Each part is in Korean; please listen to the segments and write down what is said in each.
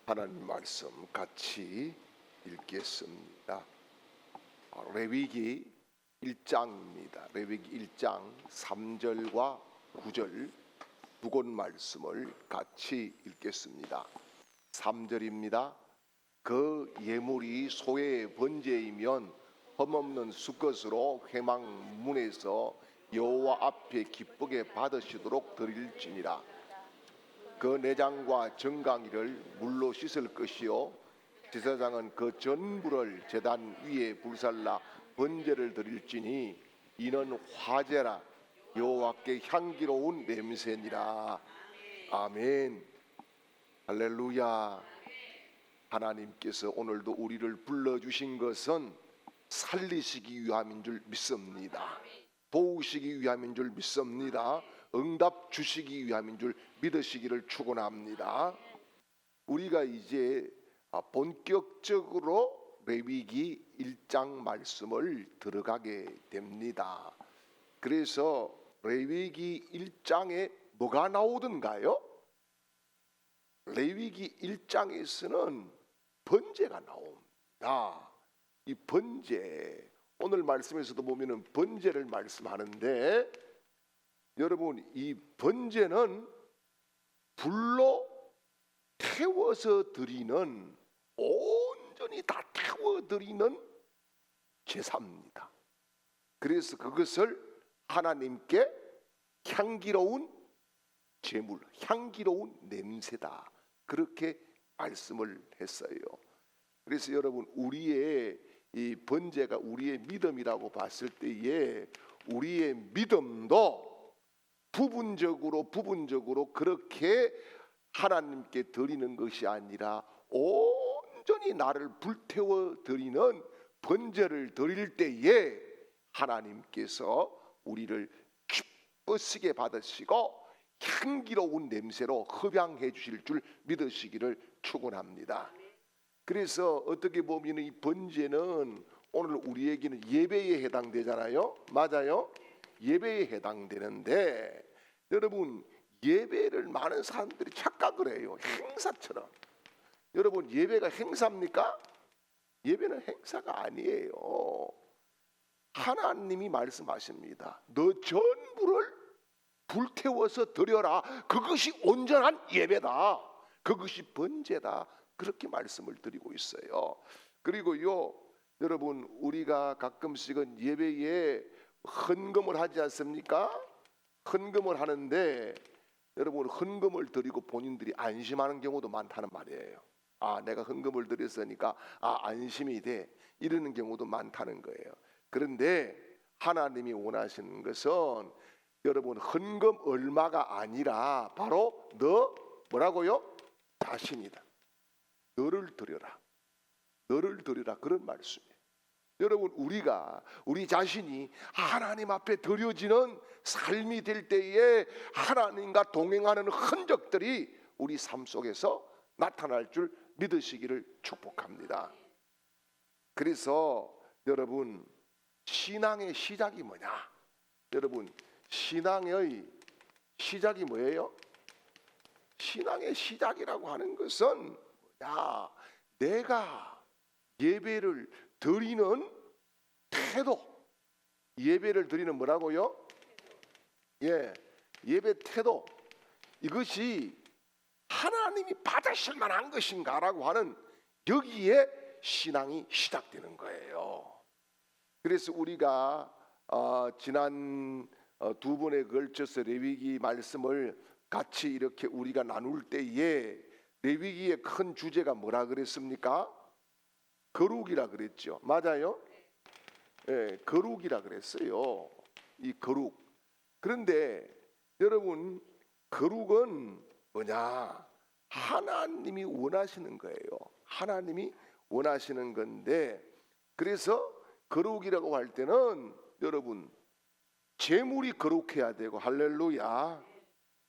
하나님 말씀 같이 읽겠습니다. 레위기 1장입니다. 레위기 1장 3절과 9절 두 곳 말씀을 같이 읽겠습니다. 3절입니다. 그 예물이 소의 번제이면 흠없는 수것으로 회막문에서 여호와 앞에 기쁘게 받으시도록 드릴지니라. 그 내장과 정강이를 물로 씻을 것이요 제사장은 그 전부를 제단 위에 불살라 번제를 드릴지니 이는 화제라 여호와께 향기로운 냄새니라. 아멘. 할렐루야. 하나님께서 오늘도 우리를 불러주신 것은 살리시기 위함인 줄 믿습니다. 도우시기 위함인 줄 믿습니다. 응답 주시기 위함인 줄 믿으시기를 축원합니다. 우리가 이제 본격적으로 레위기 1장 말씀을 들어가게 됩니다. 그래서 레위기 1장에 뭐가 나오던가요? 레위기 1장에서는 번제가 나옵니다. 이 번제, 오늘 말씀에서도 보면은 번제를 말씀하는데, 여러분 이 번제는 불로 태워서 드리는, 온전히 다 태워 드리는 제사입니다. 그래서 그것을 하나님께 향기로운 제물, 향기로운 냄새다, 그렇게 말씀을 했어요. 그래서 여러분 우리의 이 번제가 우리의 믿음이라고 봤을 때에 우리의 믿음도 부분적으로 그렇게 하나님께 드리는 것이 아니라 온전히 나를 불태워 드리는 번제를 드릴 때에 하나님께서 우리를 기쁘시게 받으시고 향기로운 냄새로 흡양해 주실 줄 믿으시기를 축원합니다. 그래서 어떻게 보면 이 번제는 오늘 우리에게는 예배에 해당되잖아요. 맞아요? 예배에 해당되는데, 여러분 예배를 많은 사람들이 착각을 해요. 행사처럼. 여러분 예배가 행사입니까? 예배는 행사가 아니에요. 하나님이 말씀하십니다. 너 전부를 불태워서 드려라. 그것이 온전한 예배다. 그것이 번제다. 그렇게 말씀을 드리고 있어요. 그리고요, 여러분 우리가 가끔씩은 예배에 헌금을 하지 않습니까? 헌금을 하는데 여러분 헌금을 드리고 본인들이 안심하는 경우도 많다는 말이에요. 아, 내가 헌금을 드렸으니까 안심이 돼, 이러는 경우도 많다는 거예요. 그런데 하나님이 원하시는 것은 여러분 헌금 얼마가 아니라 바로 너 뭐라고요? 자신이다. 너를 드려라. 너를 드리라, 그런 말씀이에요. 여러분 우리 자신이 하나님 앞에 드려지는 삶이 될 때에 하나님과 동행하는 흔적들이 우리 삶 속에서 나타날 줄 믿으시기를 축복합니다. 그래서 여러분 신앙의 시작이 뭐냐? 여러분 신앙의 시작이 뭐예요? 신앙의 시작이라고 하는 것은 뭐냐? 내가 예배를 드리는 태도, 예배를 드리는 뭐라고요? 예배 태도, 이것이 하나님이 받으실 만한 것인가라고 하는, 여기에 신앙이 시작되는 거예요. 그래서 우리가 지난 두 번에 걸쳐서 레위기 말씀을 같이 이렇게 우리가 나눌 때에 레위기의 큰 주제가 뭐라 그랬습니까? 거룩이라 그랬죠. 맞아요? 예, 거룩이라 그랬어요. 이 거룩. 그런데 여러분 거룩은 뭐냐? 하나님이 원하시는 거예요. 하나님이 원하시는 건데, 그래서 거룩이라고 할 때는 여러분 재물이 거룩해야 되고, 할렐루야.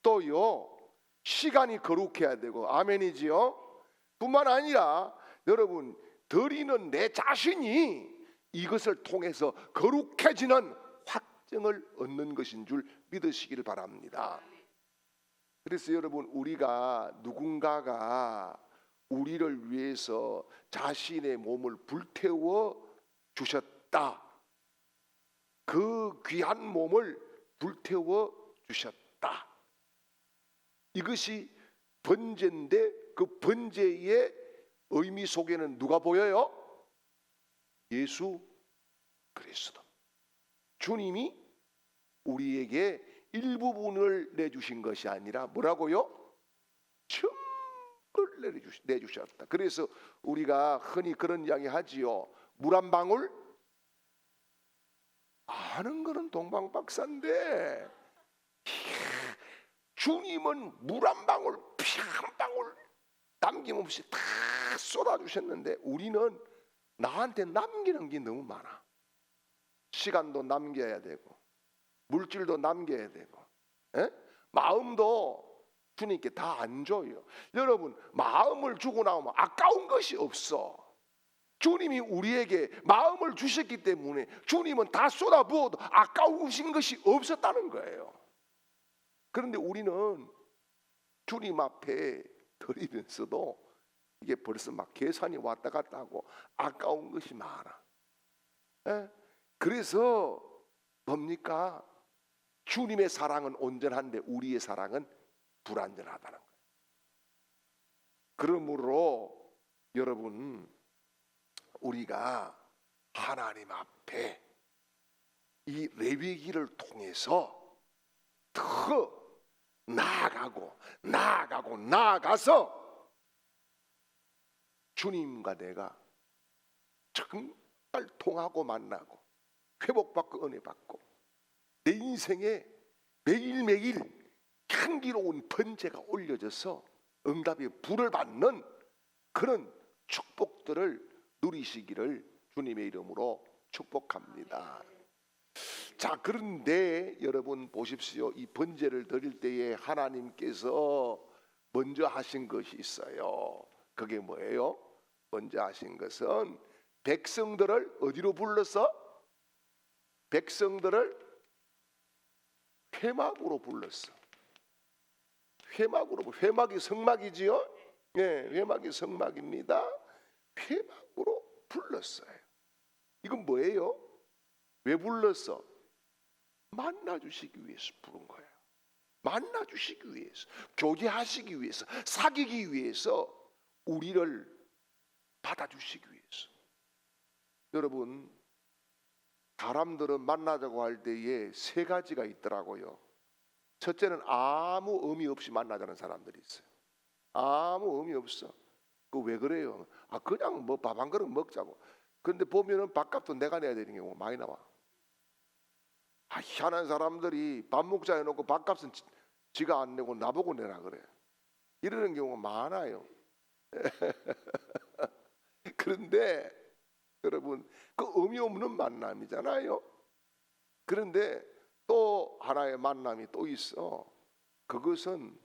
또요 시간이 거룩해야 되고, 아멘이지요. 뿐만 아니라 여러분 드리는 내 자신이 이것을 통해서 거룩해지는 확증을 얻는 것인 줄 믿으시기를 바랍니다. 그래서 여러분 우리가 누군가가 우리를 위해서 자신의 몸을 불태워 주셨다. 그 귀한 몸을 불태워 주셨다. 이것이 번제인데 그 번제의 의미 속에는 누가 보여요? 예수 그리스도. 주님이 우리에게 일부분을 내주신 것이 아니라 뭐라고요? 전부를 내주셨다. 그래서 우리가 흔히 그런 이야기 하지요. 물 한 방울 아는 거는 동방박사인데 주님은 물 한 방울 피 한 방울 남김없이 다 쏟아주셨는데 우리는 나한테 남기는 게 너무 많아. 시간도 남겨야 되고 물질도 남겨야 되고 마음도 주님께 다 안 줘요. 여러분 마음을 주고 나오면 아까운 것이 없어. 주님이 우리에게 마음을 주셨기 때문에 주님은 다 쏟아부어도 아까우신 것이 없었다는 거예요. 그런데 우리는 주님 앞에 드리면서도 이게 벌써 막 계산이 왔다 갔다 하고 아까운 것이 많아. 그래서 뭡니까? 주님의 사랑은 온전한데 우리의 사랑은 불완전하다는 거예요. 그러므로 여러분 우리가 하나님 앞에 이 레위기를 통해서 더 나아가서 주님과 내가 정말 통하고 만나고 회복받고 은혜받고 내 인생에 매일매일 향기로운 번제가 올려져서 응답의 불을 받는 그런 축복들을 누리시기를 주님의 이름으로 축복합니다. 자, 그런데 여러분 보십시오. 이 번제를 드릴 때에 하나님께서 먼저 하신 것이 있어요. 그게 뭐예요? 먼저 하신 것은 백성들을 어디로 불러서? 백성들을 회막으로 불렀어. 회막이 성막이지요? 네, 회막이 성막입니다. 회막으로 불렀어요. 이건 뭐예요? 왜 불렀어? 만나주시기 위해서 부른 거예요. 만나주시기 위해서, 교제하시기 위해서, 사귀기 위해서, 우리를 받아주시기 위해서. 여러분 사람들은 만나자고 할 때에 세 가지가 있더라고요. 첫째는 아무 의미 없이 만나자는 사람들이 있어요. 아무 의미 없어. 그 왜 그래요? 그냥 뭐 밥 한 그릇 먹자고. 그런데 보면은 밥값도 내가 내야 되는 경우가 많이 나와. 희한한 사람들이 밥 먹자 해놓고 밥값은 지가 안 내고 나보고 내라 그래. 이러는 경우가 많아요. 그런데 여러분 그 의미 없는 만남이잖아요. 그런데 또 하나의 만남이 또 있어. 그것은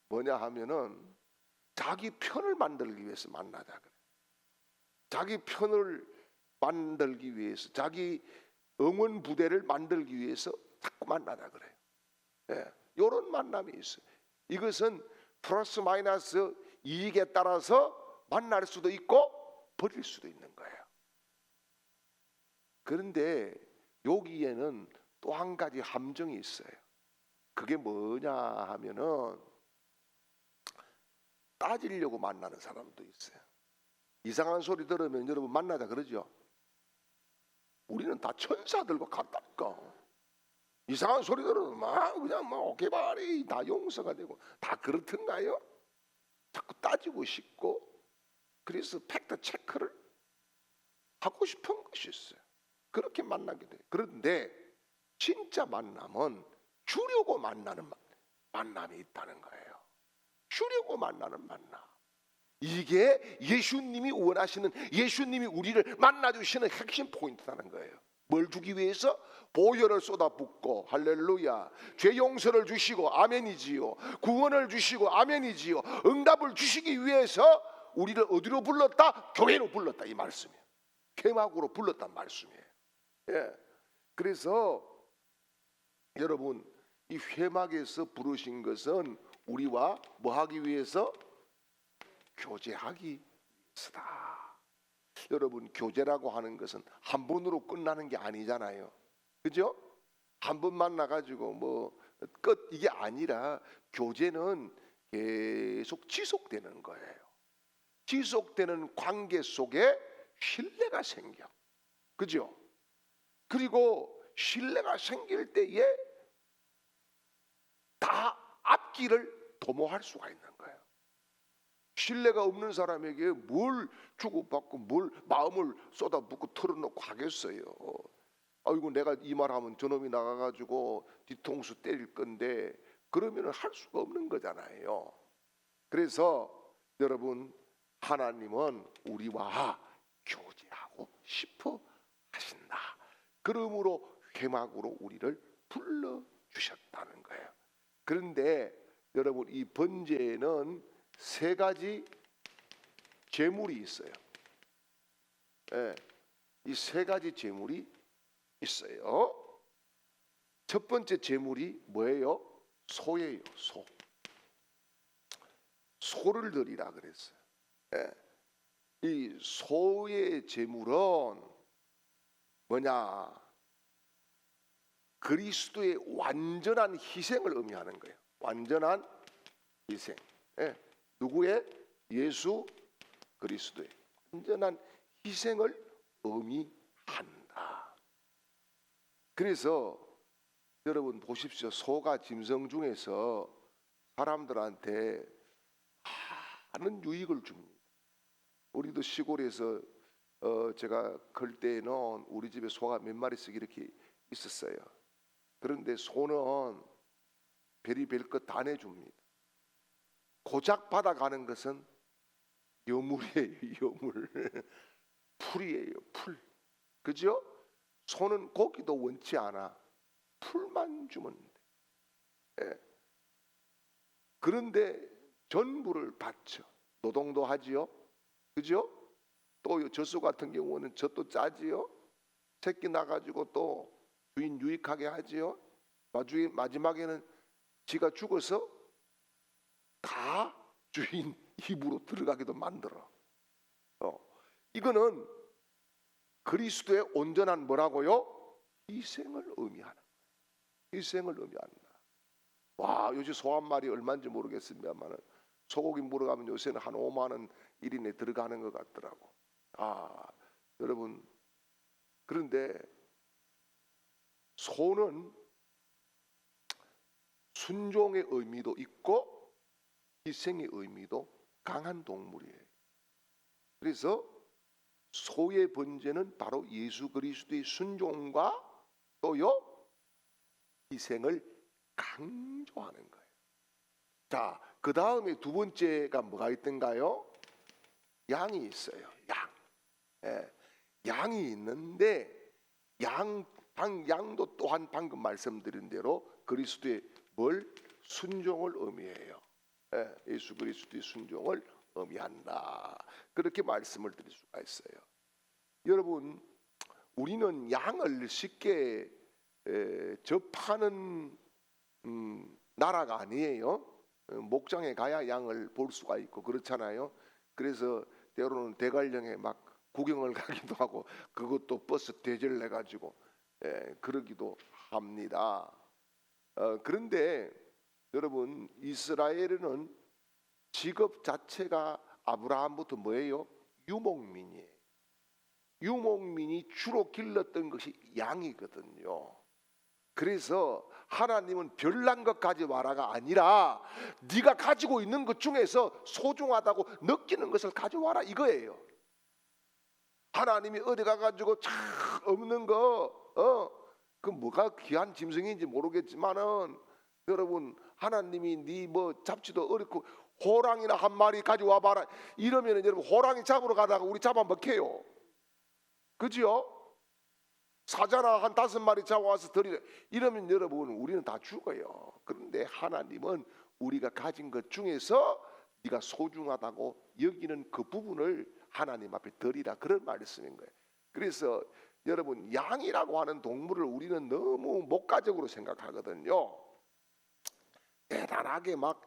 뭐냐 하면은 자기 편을 만들기 위해서 만나자 그래. 자기 편을 만들기 위해서, 자기 응원 부대를 만들기 위해서 자꾸 만나자 그래요. 이런 만남이 있어요. 이것은 플러스 마이너스 이익에 따라서 만날 수도 있고 버릴 수도 있는 거예요. 그런데 여기에는 또 한 가지 함정이 있어요. 그게 뭐냐 하면은 따지려고 만나는 사람도 있어요. 이상한 소리 들으면 여러분 만나자 그러죠. 우리는 다 천사들과 같다니까. 이상한 소리 들으면 막 그냥 막 어깨발이 다 용서가 되고 다 그렇던가요? 자꾸 따지고 싶고 그래서 팩트 체크를 하고 싶은 것이 있어요. 그렇게 만나게 돼요. 그런데 진짜 만남은 주려고 만나는 만남이 있다는 거예요. 주려고 만나는 만남. 이게 예수님이 원하시는, 예수님이 우리를 만나주시는 핵심 포인트라는 거예요. 뭘 주기 위해서? 보혈을 쏟아붓고 할렐루야, 죄 용서를 주시고 아멘이지요, 구원을 주시고 아멘이지요, 응답을 주시기 위해서 우리를 어디로 불렀다? 교회로 불렀다, 이 말씀이에요. 회막으로 불렀단 말씀이에요. 그래서 여러분 이 회막에서 부르신 것은 우리와 뭐 하기 위해서? 교제하기 위해서다. 여러분, 교제라고 하는 것은 한 번으로 끝나는 게 아니잖아요. 그죠? 한 번 만나가지고 뭐 끝 이게 아니라 교제는 계속 지속되는 거예요. 지속되는 관계 속에 신뢰가 생겨. 그죠? 그리고 신뢰가 생길 때에 다 앞길을 도모할 수가 있는 거예요. 신뢰가 없는 사람에게 뭘 주고받고 뭘 마음을 쏟아붓고 털어놓고 하겠어요. 아이고, 내가 이 말하면 저놈이 나가가지고 뒤통수 때릴 건데 그러면 할 수가 없는 거잖아요. 그래서 여러분, 하나님은 우리와 교제하고 싶어 하신다. 그러므로 회막으로 우리를 불러주셨다는 거예요. 그런데 여러분, 이 번제에는 세 가지 제물이 있어요. 예, 이 세 가지 제물이 있어요. 첫 번째 제물이 뭐예요? 소예요. 소. 소를 드리라 그랬어요. 예. 이 소의 제물은 뭐냐? 그리스도의 완전한 희생을 의미하는 거예요. 완전한 희생. 예. 누구의? 예수 그리스도의 완전한 희생을 의미한다. 그래서 여러분 보십시오. 소가 짐승 중에서 사람들한테 많은 유익을 줍니다. 우리도 시골에서 제가 클 때에는 우리 집에 소가 몇 마리씩 이렇게 있었어요. 그런데 소는 별이 별 것 다 내줍니다. 고작 받아가는 것은 여물이에요. 여물. 풀이에요. 풀. 그죠? 소는 고기도 원치 않아. 풀만 주면 돼. 예. 그런데 전부를 바쳐. 노동도 하지요. 그죠? 또 젖소 같은 경우는 젖도 짜지요. 새끼 나가지고 또 주인 유익하게 하지요. 마지막에는 지가 죽어서 다 주인 입으로 들어가기도 만들어. 이거는 그리스도의 온전한 뭐라고요? 희생을 의미하는 거예요. 희생을 의미한다. 와, 요즘 소 한 마리 얼마인지 모르겠습니다만 소고기 물어가면 요새는 한 5만 원 1인에 들어가는 것 같더라고. 여러분, 그런데 소는 순종의 의미도 있고 희생의 의미도 강한 동물이에요. 그래서 소의 번제는 바로 예수 그리스도의 순종과 또요 희생을 강조하는 거예요. 자, 그 다음에 두 번째가 뭐가 있던가요? 양이 있어요. 양. 예, 양이 있는데 양도 또한 방금 말씀드린 대로 그리스도의 뭘? 순종을 의미해요. 예, 예수 그리스도의 순종을 의미한다. 그렇게 말씀을 드릴 수가 있어요. 여러분, 우리는 양을 쉽게 접하는 나라가 아니에요. 목장에 가야 양을 볼 수가 있고 그렇잖아요. 그래서 때로는 대관령에 막 구경을 가기도 하고 그것도 버스 대절 내 가지고 그러기도 합니다. 그런데 여러분, 이스라엘은 직업 자체가 아브라함부터 뭐예요? 유목민이에요. 유목민이 주로 길렀던 것이 양이거든요. 그래서 하나님은 별난 것 가져와라가 아니라 네가 가지고 있는 것 중에서 소중하다고 느끼는 것을 가져와라 이거예요. 하나님이 어디 가가지고 참 없는 거 그 뭐가 귀한 짐승인지 모르겠지만은 여러분, 하나님이 네 뭐 잡지도 어렵고 호랑이나 한 마리 가져와 봐라 이러면은 여러분 호랑이 잡으러 가다가 우리 잡아먹혀요. 그죠? 사자나 한 5마리 잡아와서 드리래 이러면 여러분 우리는 다 죽어요. 그런데 하나님은 우리가 가진 것 중에서 네가 소중하다고 여기는 그 부분을 하나님 앞에 드리라, 그런 말씀인 거예요. 그래서 여러분, 양이라고 하는 동물을 우리는 너무 목가적으로 생각하거든요. 대단하게 막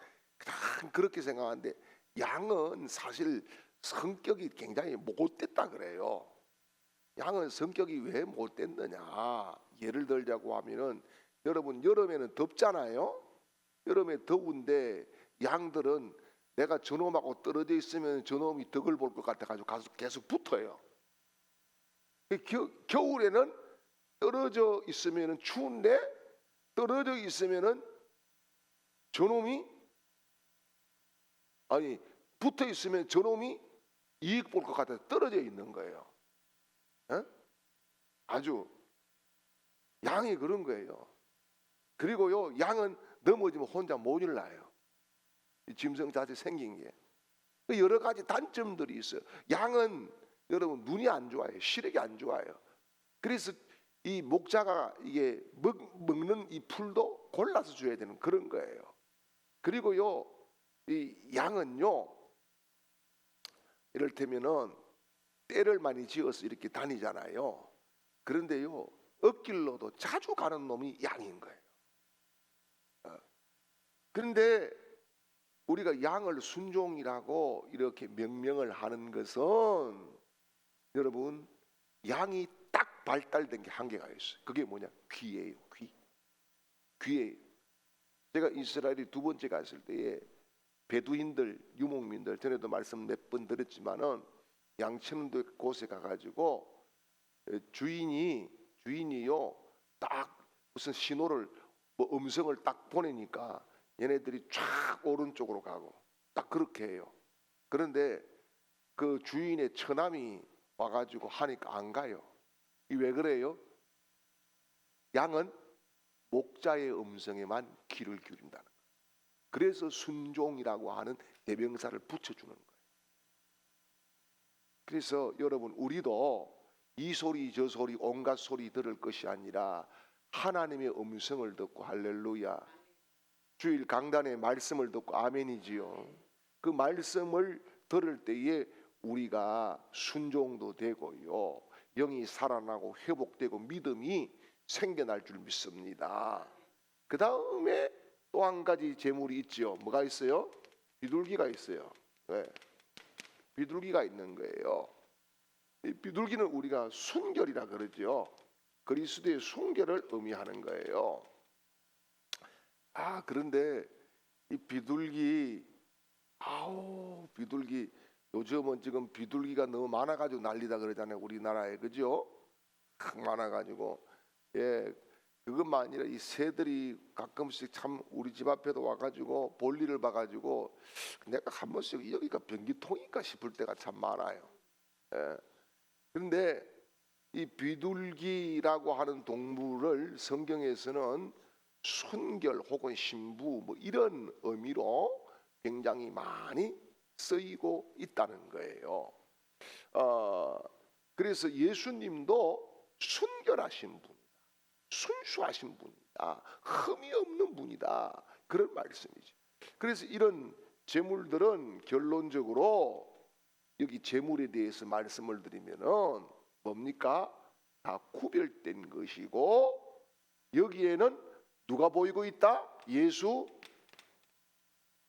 그렇게 생각하는데 양은 사실 성격이 굉장히 못됐다 그래요. 양은 성격이 왜 못됐느냐? 예를 들자고 하면은 여러분 여름에는 덥잖아요. 여름에 더운데 양들은 내가 저놈하고 떨어져 있으면 저놈이 덕을 볼 것 같아가지고 계속 붙어요. 겨울에는 떨어져 있으면 추운데 떨어져 있으면은 저놈이 아니 붙어 있으면 저놈이 이익 볼 것 같아서 떨어져 있는 거예요. 에? 아주 양이 그런 거예요. 그리고요 양은 넘어지면 혼자 못 일어나요. 짐승 자체 생긴 게 여러 가지 단점들이 있어요. 양은 여러분 눈이 안 좋아요. 시력이 안 좋아요. 그래서 이 목자가 이게 먹는 이 풀도 골라서 줘야 되는 그런 거예요. 그리고요 이 양은요 이를테면은 떼를 많이 지어서 이렇게 다니잖아요. 그런데요 엇길로도 자주 가는 놈이 양인 거예요. 그런데 우리가 양을 순종이라고 이렇게 명명을 하는 것은 여러분 양이 딱 발달된 게 한계가 있어요. 그게 뭐냐? 귀예요. 귀예요. 제가 이스라엘에 두 번째 갔을 때에 베두인들, 유목민들 전에도 말씀 몇 번 드렸지만은 양치는 곳에 가가지고 주인이요 딱 무슨 신호를 뭐 음성을 딱 보내니까 얘네들이 쫙 오른쪽으로 가고 딱 그렇게 해요. 그런데 그 주인의 처남이 와가지고 하니까 안 가요. 이 왜 그래요? 양은 목자의 음성에만 귀를 기울인다는 거예요. 그래서 순종이라고 하는 대명사를 붙여주는 거예요. 그래서 여러분 우리도 이 소리 저 소리 온갖 소리 들을 것이 아니라 하나님의 음성을 듣고 할렐루야 주일 강단의 말씀을 듣고 아멘이지요. 그 말씀을 들을 때에 우리가 순종도 되고요 영이 살아나고 회복되고 믿음이 생겨날 줄 믿습니다. 그 다음에 또 한 가지 재물이 있죠. 뭐가 있어요? 비둘기가 있어요. 네. 비둘기가 있는 거예요. 이 비둘기는 우리가 순결이라 그러죠. 그리스도의 순결을 의미하는 거예요. 그런데 이 비둘기 비둘기 요즘은 지금 비둘기가 너무 많아가지고 난리다 그러잖아요. 우리나라에 그죠? 많아가지고 그것만 아니라 이 새들이 가끔씩 참 우리 집 앞에도 와가지고 볼일을 봐가지고 내가 한 번씩 여기가 변기통인가 싶을 때가 참 많아요. 그런데 이 비둘기라고 하는 동물을 성경에서는 순결 혹은 신부 뭐 이런 의미로 굉장히 많이 쓰이고 있다는 거예요. 그래서 예수님도 순결하신 분, 순수하신 분이다, 흠이 없는 분이다 그런 말씀이죠. 그래서 이런 제물들은 결론적으로 여기 제물에 대해서 말씀을 드리면은 뭡니까? 다 구별된 것이고 여기에는 누가 보이고 있다? 예수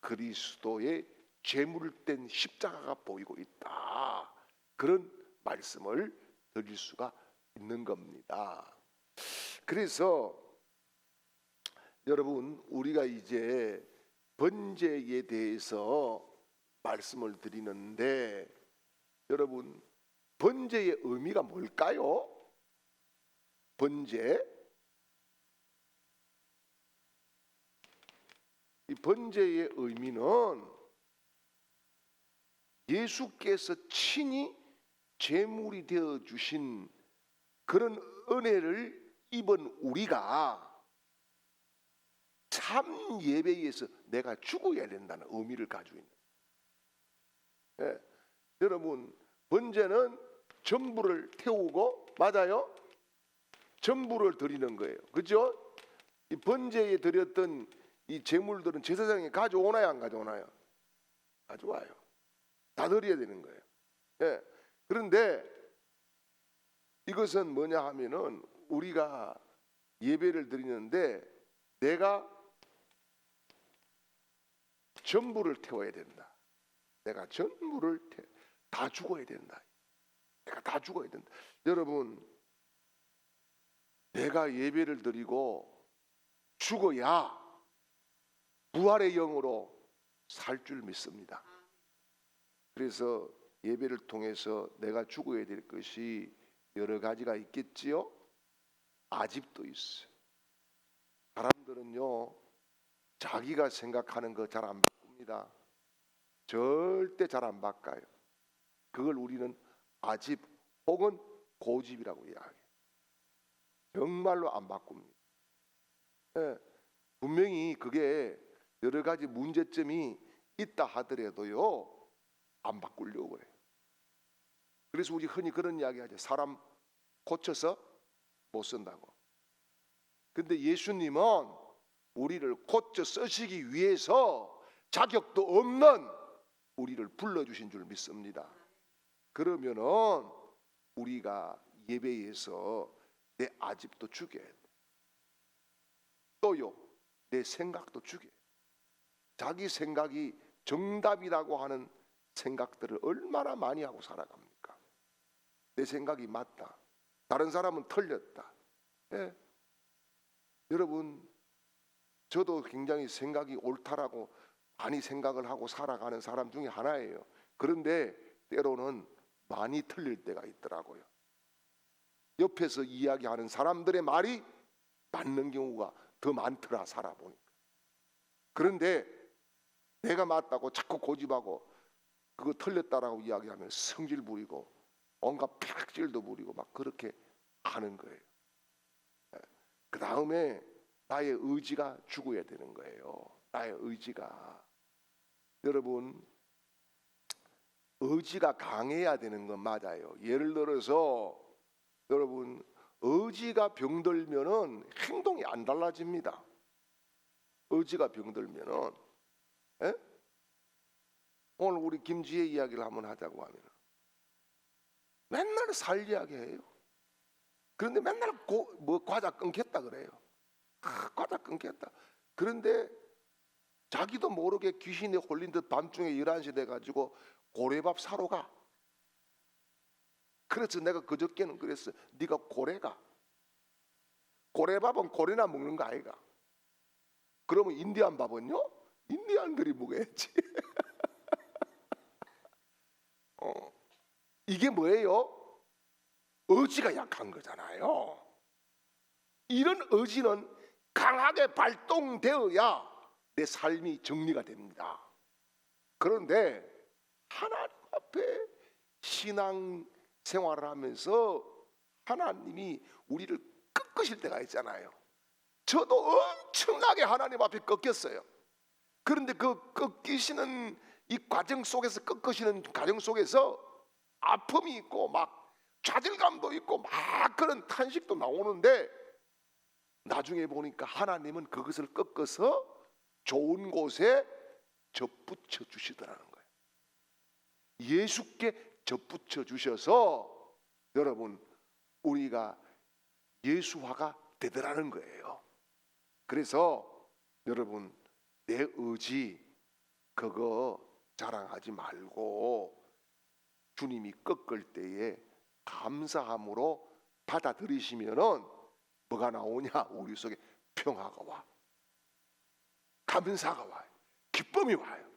그리스도의 제물된 십자가가 보이고 있다. 그런 말씀을 드릴 수가 있는 겁니다. 그래서 여러분 우리가 이제 번제에 대해서 말씀을 드리는데 여러분 번제의 의미가 뭘까요? 번제 이 번제의 의미는 예수께서 친히 제물이 되어 주신 그런 은혜를 입은 우리가 참 예배에서 내가 죽어야 된다는 의미를 가지고 있는 거예요. 여러분 번제는 전부를 태우고 맞아요? 전부를 드리는 거예요. 그렇죠? 이 번제에 드렸던 이 제물들은 제사장이 가져오나요 안 가져오나요? 가져와요. 다 드려야 되는 거예요. 그런데 이것은 뭐냐 하면은 우리가 예배를 드리는데 내가 전부를 태워야 된다. 내가 전부를 다 죽어야 된다. 내가 다 죽어야 된다. 여러분, 내가 예배를 드리고 죽어야 부활의 영으로 살 줄 믿습니다. 그래서 예배를 통해서 내가 죽어야 될 것이 여러 가지가 있겠지요. 아집도 있어요. 사람들은요, 자기가 생각하는 거 잘 안 바꿉니다. 절대 잘 안 바꿔요. 그걸 우리는 아집 혹은 고집이라고 이야기해요. 정말로 안 바꿉니다. 예, 분명히 그게 여러 가지 문제점이 있다 하더라도요, 안 바꾸려고 그래요. 그래서 우리 흔히 그런 이야기 하죠. 사람 고쳐서 못 쓴다고. 근데 예수님은 우리를 고쳐 쓰시기 위해서 자격도 없는 우리를 불러주신 줄 믿습니다. 그러면은 우리가 예배에서 내 아집도 죽여야 돼. 또요, 내 생각도 죽여야 돼. 자기 생각이 정답이라고 하는 생각들을 얼마나 많이 하고 살아갑니까? 내 생각이 맞다. 다른 사람은 틀렸다. 예. 여러분, 저도 굉장히 생각이 옳다라고 많이 생각을 하고 살아가는 사람 중에 하나예요. 그런데 때로는 많이 틀릴 때가 있더라고요. 옆에서 이야기하는 사람들의 말이 맞는 경우가 더 많더라, 살아보니까. 그런데 내가 맞다고 자꾸 고집하고 그거 틀렸다라고 이야기하면 성질 부리고 온갖 폐악질도 부리고 막 그렇게 하는 거예요. 그 다음에 나의 의지가 죽어야 되는 거예요. 나의 의지가. 여러분, 의지가 강해야 되는 건 맞아요. 예를 들어서 여러분, 의지가 병들면은 행동이 안 달라집니다. 의지가 병들면은, 에? 오늘 우리 김지혜 이야기를 한번 하자고 하면 맨날 살 이야기해요. 그런데 맨날 과자 끊겠다 그래요. 과자 끊겠다. 그런데 자기도 모르게 귀신에 홀린 듯 밤중에 11시 돼가지고 고래밥 사러 가. 그래서 내가 그저께는 그랬어. 네가 고래가. 고래밥은 고래나 먹는 거 아이가. 그러면 인디안 밥은요? 인디안들이 먹어야지. 이게 뭐예요? 의지가 약한 거잖아요. 이런 의지는 강하게 발동되어야 내 삶이 정리가 됩니다. 그런데 하나님 앞에 신앙 생활을 하면서 하나님이 우리를 꺾으실 때가 있잖아요. 저도 엄청나게 하나님 앞에 꺾였어요. 그런데 그 꺾이시는 이 과정 속에서, 꺾으시는 과정 속에서 아픔이 있고 막 좌절감도 있고 막 그런 탄식도 나오는데 나중에 보니까 하나님은 그것을 꺾어서 좋은 곳에 접붙여 주시더라는 거예요. 예수께 접붙여 주셔서 여러분, 우리가 예수화가 되더라는 거예요. 그래서 여러분, 내 의지 그거 자랑하지 말고 주님이 꺾을 때에 감사함으로 받아들이시면은 뭐가 나오냐? 우리 속에 평화가 와, 감사가 와요, 기쁨이 와요.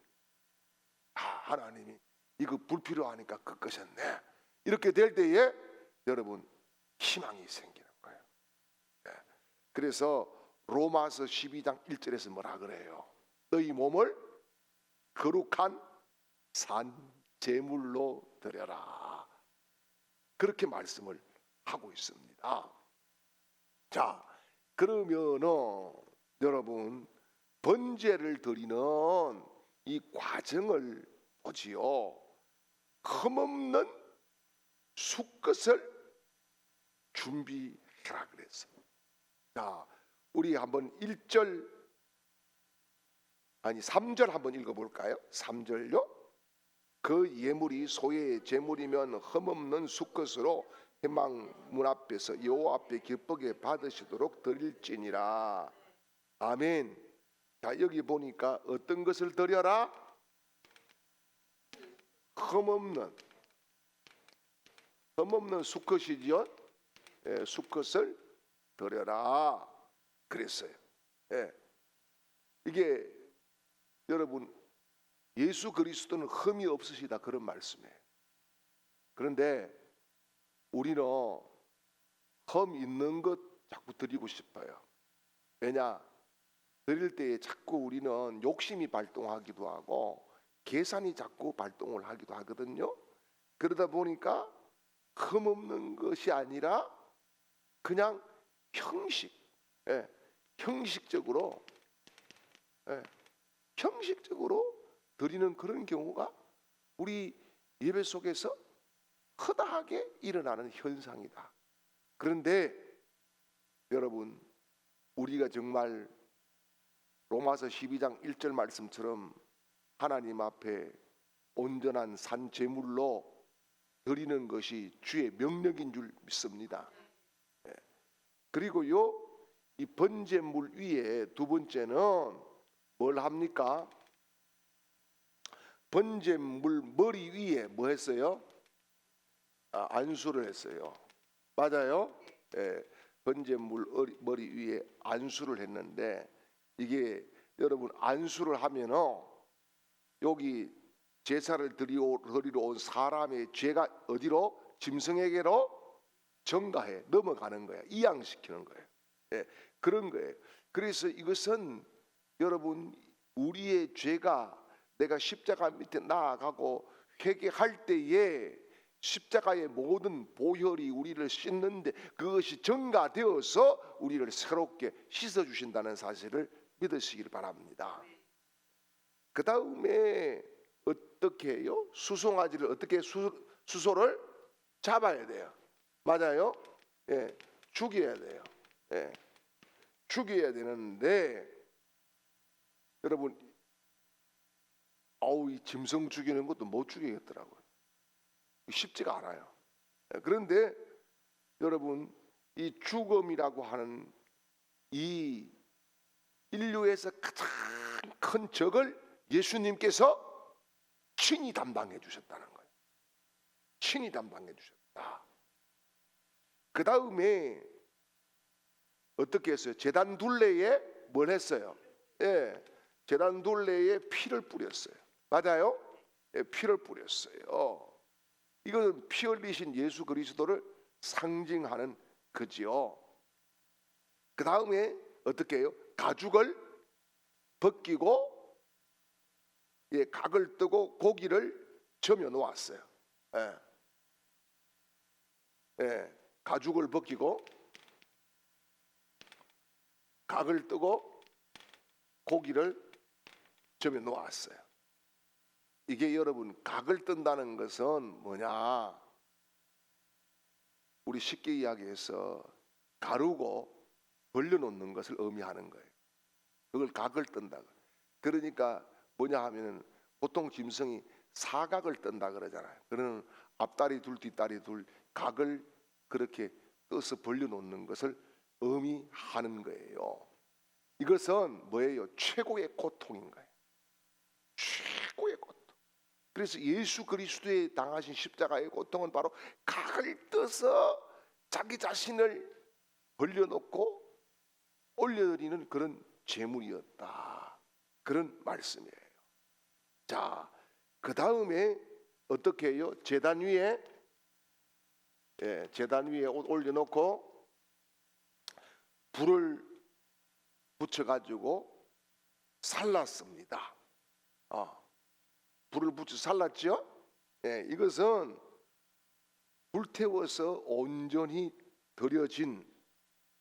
하나님이 이거 불필요하니까 꺾으셨네. 이렇게 될 때에 여러분 희망이 생기는 거예요. 그래서 로마서 12장 1절에서 뭐라 그래요? 너희 몸을 거룩한 산 제물로 드려라. 그렇게 말씀을 하고 있습니다. 자, 그러면은 여러분 번제를 드리는 이 과정을 보지요. 흠없는 수컷을 준비해라 그랬어요. 자, 우리 한번 3절 한번 읽어볼까요? 3절요. 그 예물이 소의 제물이면 흠없는 수컷으로 희망 문 앞에서 여호와 앞에 기쁘게 받으시도록 드릴지니라. 아멘. 자, 여기 보니까 어떤 것을 드려라? 흠없는 수컷이지요. 예, 수컷을 드려라 그랬어요. 예. 이게 여러분 예수 그리스도는 흠이 없으시다 그런 말씀이에요. 그런데 우리는 흠 있는 것 자꾸 드리고 싶어요. 왜냐? 드릴 때에 자꾸 우리는 욕심이 발동하기도 하고 계산이 자꾸 발동을 하기도 하거든요. 그러다 보니까 흠 없는 것이 아니라 그냥 형식, 예, 형식적으로 드리는 그런 경우가 우리 예배 속에서 허다하게 일어나는 현상이다. 그런데 여러분 우리가 정말 로마서 12장 1절 말씀처럼 하나님 앞에 온전한 산 제물로 드리는 것이 주의 명령인 줄 믿습니다. 그리고요 이 번제물 위에 두 번째는 뭘 합니까? 번제물 머리 위에 뭐 했어요? 안수를 했어요. 맞아요? 예, 번제물 머리 위에 안수를 했는데 이게 여러분 안수를 하면은 여기 제사를 드리러 온 사람의 죄가 어디로? 짐승에게로 전가해 넘어가는 거야. 이양시키는 거예요. 예, 그런 거예요. 그래서 이것은 여러분 우리의 죄가 내가 십자가 밑에 나아가고 회개할 때에 십자가의 모든 보혈이 우리를 씻는데 그것이 전가되어서 우리를 새롭게 씻어주신다는 사실을 믿으시길 바랍니다. 그 다음에 어떻게 해요? 수송아지를 어떻게 수소를 잡아야 돼요. 맞아요? 예, 죽여야 돼요. 예, 죽여야 되는데 여러분 이 짐승 죽이는 것도 못 죽이겠더라고요. 쉽지가 않아요. 그런데 여러분 이 죽음이라고 하는 이 인류에서 가장 큰 적을 예수님께서 친히 담당해 주셨다는 거예요. 친히 담당해 주셨다. 그 다음에 어떻게 했어요? 제단 둘레에 뭘 했어요? 예, 제단 둘레에 피를 뿌렸어요. 맞아요? 예, 피를 뿌렸어요. 이건 피 흘리신 예수 그리스도를 상징하는 거지요. 그 다음에 어떻게 해요? 가죽을 벗기고 각을 뜨고 고기를 저며 놓았어요. 가죽을 벗기고 각을 뜨고 고기를 저며 놓았어요. 이게 여러분 각을 뜬다는 것은 뭐냐? 우리 쉽게 이야기해서 가르고 벌려놓는 것을 의미하는 거예요. 그걸 각을 뜬다. 그러니까 뭐냐 하면은 보통 짐승이 사각을 뜬다 그러잖아요. 그러는 앞다리 둘 뒷다리 둘 각을 그렇게 떠서 벌려놓는 것을 의미하는 거예요. 이것은 뭐예요? 최고의 고통인 거예요. 최고의 고통. 그래서 예수 그리스도의 당하신 십자가의 고통은 바로 각을 떠서 자기 자신을 벌려놓고 올려드리는 그런 제물이었다. 그런 말씀이에요. 자, 그 다음에 어떻게 해요? 제단 위에 올려놓고 불을 붙여가지고 살랐습니다. 불을 붙여 살랐죠? 이것은 불태워서 온전히 드려진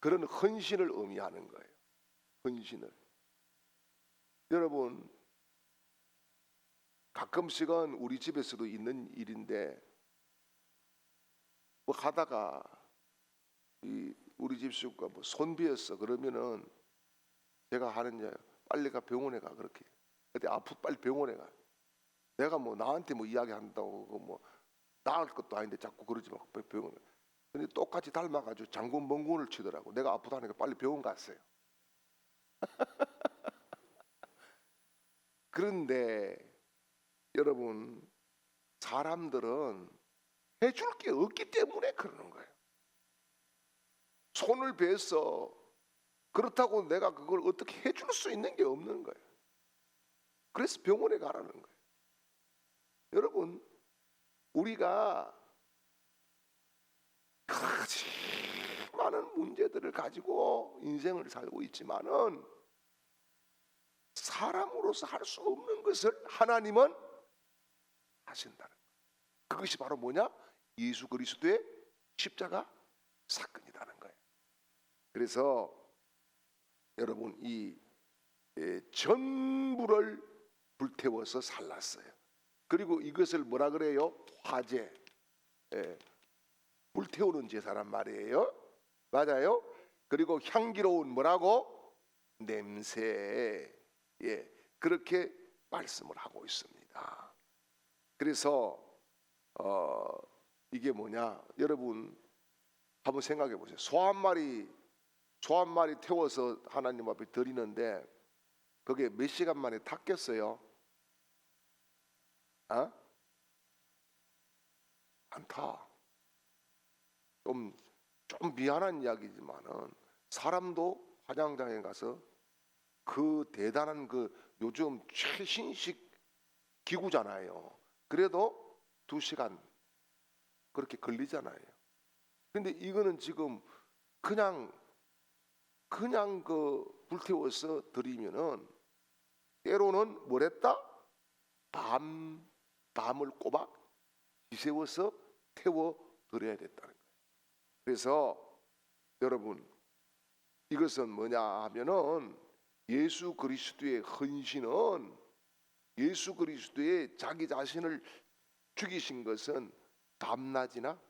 그런 헌신을 의미하는 거예요. 헌신을. 여러분 가끔씩은 우리 집에서도 있는 일인데 뭐 하다가 우리 집 식구가 뭐 손 비었어 그러면은 제가 하는 게 빨리 가 병원에 가 그렇게. 근데 빨리 병원에 가. 내가 뭐 나한테 뭐 이야기한다고 뭐 나을 것도 아닌데 자꾸 그러지 마 병원에. 근데 똑같이 닮아가지고 장군 멍군을 치더라고. 내가 아프다니까 빨리 병원 갔어요. 그런데 여러분 사람들은 해줄 게 없기 때문에 그러는 거예요. 손을 베서 그렇다고 내가 그걸 어떻게 해줄 수 있는 게 없는 거예요. 그래서 병원에 가라는 거예요. 여러분, 우리가 가지 많은 문제들을 가지고 인생을 살고 있지만은 사람으로서 할 수 없는 것을 하나님은 하신다는 거예요. 그것이 바로 뭐냐? 예수 그리스도의 십자가 사건이라는 거예요. 그래서 여러분, 이 전부를 불태워서 살랐어요. 그리고 이것을 뭐라 그래요? 화제, 불태우는 제사란 말이에요. 맞아요? 그리고 향기로운 뭐라고? 냄새. 그렇게 말씀을 하고 있습니다. 그래서 이게 뭐냐? 여러분 한번 생각해 보세요. 소 한 마리 태워서 하나님 앞에 드리는데 그게 몇 시간 만에 탔겠어요? 안 타. 좀 미안한 이야기지만은 사람도 화장장에 가서 그 대단한 그 요즘 최신식 기구잖아요. 그래도 2시간 그렇게 걸리잖아요. 근데 이거는 지금 그냥 그 불태워서 드리면은 때로는 뭐랬다? 밤을 꼬박 지새워서 태워 드려야 됐다는 거예요. 그래서 여러분, 이것은 뭐냐 하면은 예수 그리스도의 헌신은, 예수 그리스도의 자기 자신을 죽이신 것은 밤낮이나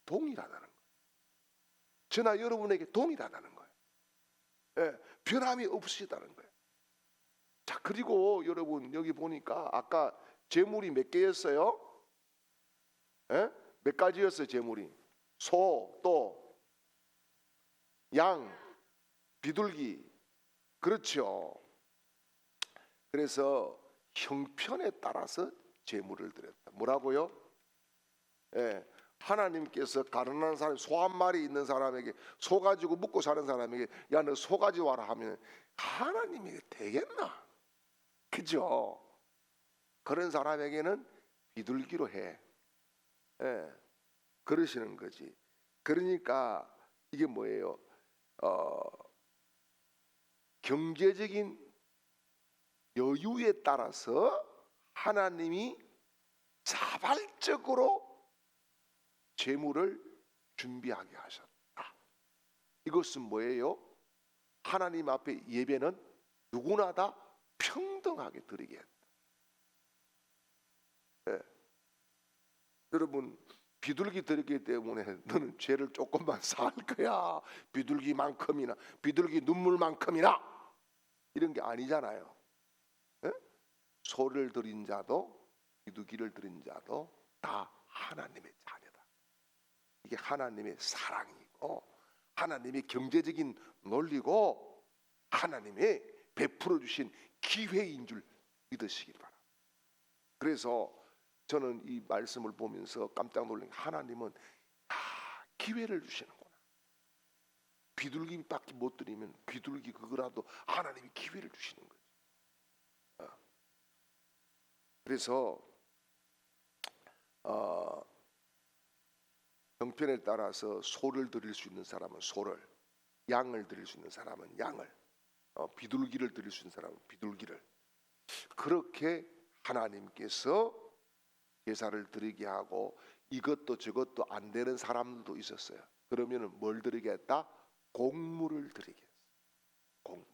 동일하다는 거예요. 저나 여러분에게 동일하다는 거예요. 변함이 없으시다는 거예요. 자, 그리고 여러분 여기 보니까 아까 제물이 몇 개였어요? 몇 가지였어요? 제물이 소, 또 양, 비둘기. 그렇죠. 그래서 형편에 따라서 제물을 드렸다. 뭐라고요? 하나님께서 가난한 사람, 소 한 마리 있는 사람에게, 소 가지고 먹고 사는 사람에게 야 너 소 가져와라 하면 하나님이 되겠나? 그죠? 그런 사람에게는 비둘기로 해. 그러시는 거지. 그러니까 이게 뭐예요? 경제적인 여유에 따라서 하나님이 자발적으로 재물을 준비하게 하셨다. 이것은 뭐예요? 하나님 앞에 예배는 누구나 다 평등하게 드리게 했다. 여러분, 비둘기 드리기 때문에 너는 죄를 조금만 살 거야. 비둘기만큼이나, 비둘기 눈물만큼이나, 이런 게 아니잖아요. 소를 드린 자도 비둘기를 드린 자도 다 하나님의 자녀다. 이게 하나님의 사랑이고 하나님의 경제적인 논리고 하나님의 베풀어 주신 기회인 줄 믿으시길 바랍니다. 그래서 저는 이 말씀을 보면서 깜짝 놀란 게, 하나님은 기회를 주시는구나. 비둘기밖에 못 드리면 비둘기 그거라도 하나님이 기회를 주시는 거죠. 그래서 형편에 따라서 소를 드릴 수 있는 사람은 소를, 양을 드릴 수 있는 사람은 양을, 비둘기를 드릴 수 있는 사람은 비둘기를, 그렇게 하나님께서 제사를 드리게 하고, 이것도 저것도 안 되는 사람들도 있었어요. 그러면은 뭘 드리게 했다? 곡물을 드리게 했어요. 곡물.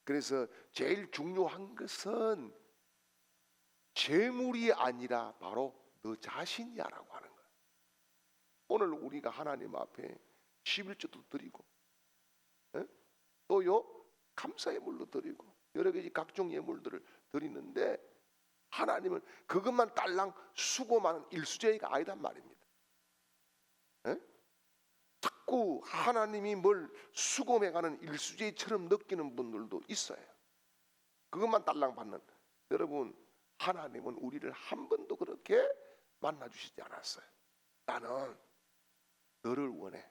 그래서 제일 중요한 것은 재물이 아니라 바로 너 자신이야라고 하는 거예요. 오늘 우리가 하나님 앞에 11조도 드리고, 또요 감사 예물도 드리고 여러 가지 각종 예물들을 드리는데, 하나님은 그것만 딸랑 수고만 일수제가 아니란 말입니다. 자꾸 하나님이 뭘 수고해가는 일수제처럼 느끼는 분들도 있어요. 그것만 딸랑 받는. 여러분, 하나님은 우리를 한 번도 그렇게 만나주시지 않았어요. 나는 너를 원해.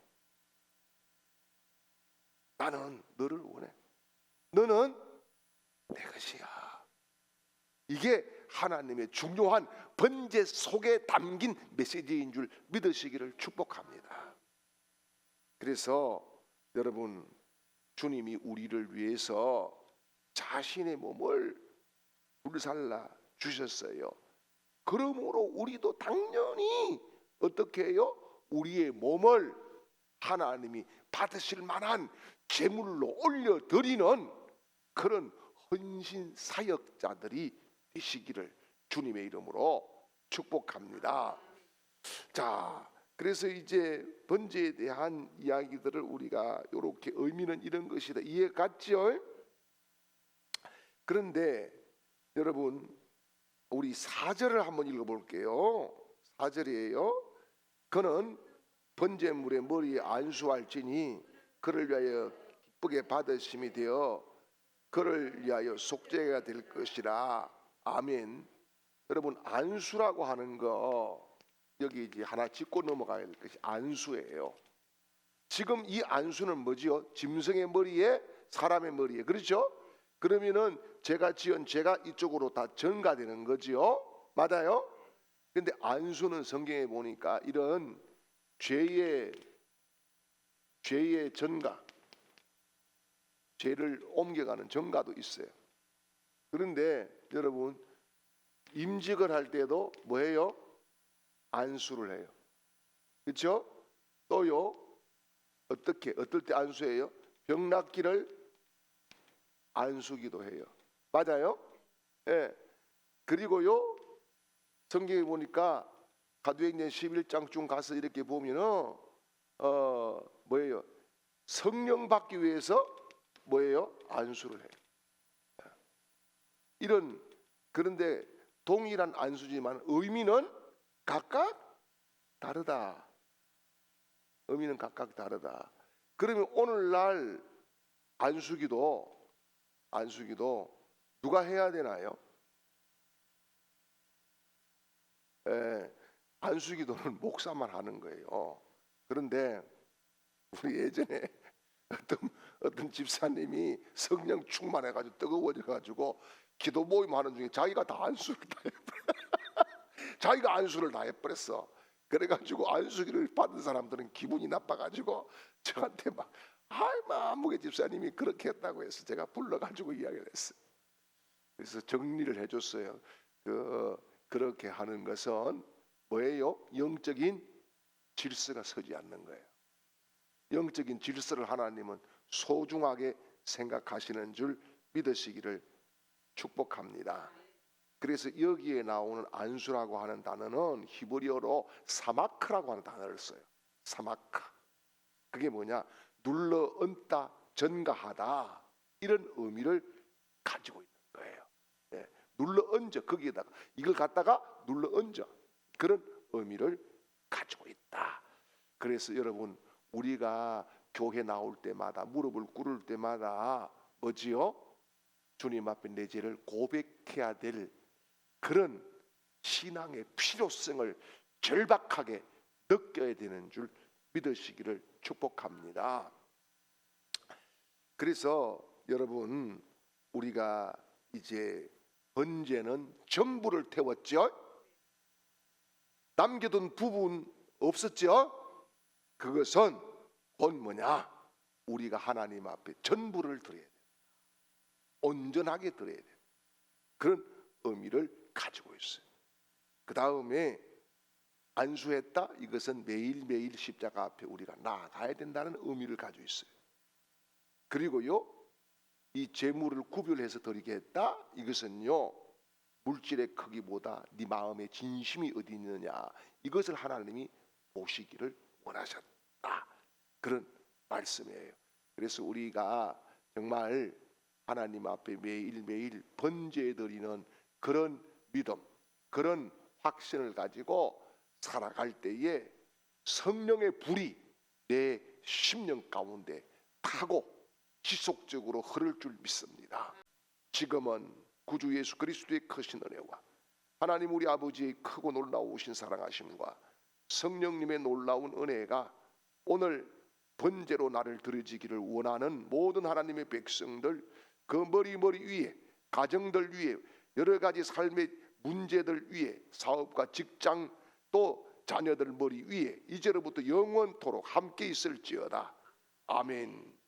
나는 너를 원해. 너는 내 것이야. 이게 하나님의 중요한 번제 속에 담긴 메시지인 줄 믿으시기를 축복합니다. 그래서 여러분, 주님이 우리를 위해서 자신의 몸을 불살라 주셨어요. 그러므로 우리도 당연히 어떻게 해요? 우리의 몸을 하나님이 받으실 만한 제물로 올려드리는 그런 헌신 사역자들이 되시기를 주님의 이름으로 축복합니다. 자, 그래서 이제 번제에 대한 이야기들을 우리가 이렇게 의미는 이런 것이다, 이해 갔죠? 그런데 여러분, 우리 4절을 한번 읽어볼게요. 4절이에요. 그는 번제물의 머리에 안수할지니 그를 위하여 기쁘게 받으심이 되어 그를 위하여 속죄가 될 것이라. 아멘. 여러분, 안수라고 하는 거 여기 이제 하나 짚고 넘어가야 될 것이 안수예요. 지금 이 안수는 뭐지요? 짐승의 머리에, 사람의 머리에, 그렇죠? 그러면은 제가 지은 죄가 이쪽으로 다 전가되는 거지요. 맞아요? 근데 안수는 성경에 보니까 이런 죄의 전가, 죄를 옮겨가는 전가도 있어요. 그런데 여러분, 임직을 할 때도 뭐해요? 안수를 해요. 그렇죠? 또요, 어떨 때 안수해요? 병 낫기를 안수기도 해요. 맞아요? 예. 그리고요, 성경에 보니까 사도행전 11장 중 가서 이렇게 보면은 뭐예요? 성령 받기 위해서 뭐예요? 안수를 해요. 그런데 동일한 안수지만 의미는 각각 다르다. 의미는 각각 다르다. 그러면 오늘날 안수기도 누가 해야 되나요? 안수기도는 목사만 하는 거예요. 그런데 우리 예전에 어떤 집사님이 성령 충만해가지고 뜨거워져가지고 기도 모임 하는 중에 자기가 다 안수를 다 해버렸어. 자기가 안수를 다 해버렸어. 그래가지고 안수기를 받은 사람들은 기분이 나빠가지고 저한테 막 안무개 집사님이 그렇게 했다고 해서 제가 불러가지고 이야기를 했어요. 그래서 정리를 해줬어요. 그렇게 하는 것은 뭐예요? 영적인 질서가 서지 않는 거예요. 영적인 질서를 하나님은 소중하게 생각하시는 줄 믿으시기를 축복합니다. 그래서 여기에 나오는 안수라고 하는 단어는 히브리어로 사마크라고 하는 단어를 써요. 사마크. 그게 뭐냐? 눌러 얹다, 전가하다, 이런 의미를 가지고 있는 거예요. 예, 눌러 얹어, 거기에다가 이걸 갖다가 눌러 얹어, 그런 의미를 가지고 있다. 그래서 여러분, 우리가 교회 나올 때마다 무릎을 꿇을 때마다 뭐지요? 주님 앞에 내 죄를 고백해야 될 그런 신앙의 필요성을 절박하게 느껴야 되는 줄 믿으시기를 축복합니다. 그래서 여러분, 우리가 이제 번제는 전부를 태웠죠. 남겨둔 부분 없었죠. 그것은 곧 뭐냐? 우리가 하나님 앞에 전부를 드려야 돼요. 온전하게 드려야 돼요. 그런 의미를 가지고 있어요. 그 다음에 안수했다, 이것은 매일매일 십자가 앞에 우리가 나아가야 된다는 의미를 가지고 있어요. 그리고요, 이 제물을 구별해서 드리게 했다, 이것은요, 물질의 크기보다 네 마음의 진심이 어디 있느냐, 이것을 하나님이 보시기를 원하셨다, 그런 말씀이에요. 그래서 우리가 정말 하나님 앞에 매일매일 번제해 드리는 그런 믿음, 그런 확신을 가지고 살아갈 때에 성령의 불이 내 심령 가운데 타고 지속적으로 흐를 줄 믿습니다. 지금은 구주 예수 그리스도의 크신 은혜와 하나님 우리 아버지의 크고 놀라우신 사랑하심과 성령님의 놀라운 은혜가 오늘 번제로 나를 드려지기를 원하는 모든 하나님의 백성들, 그 머리 위에, 가정들 위에, 여러 가지 삶의 문제들 위에, 사업과 직장 또 자녀들 머리 위에 이제로부터 영원토록 함께 있을지어다. 아멘.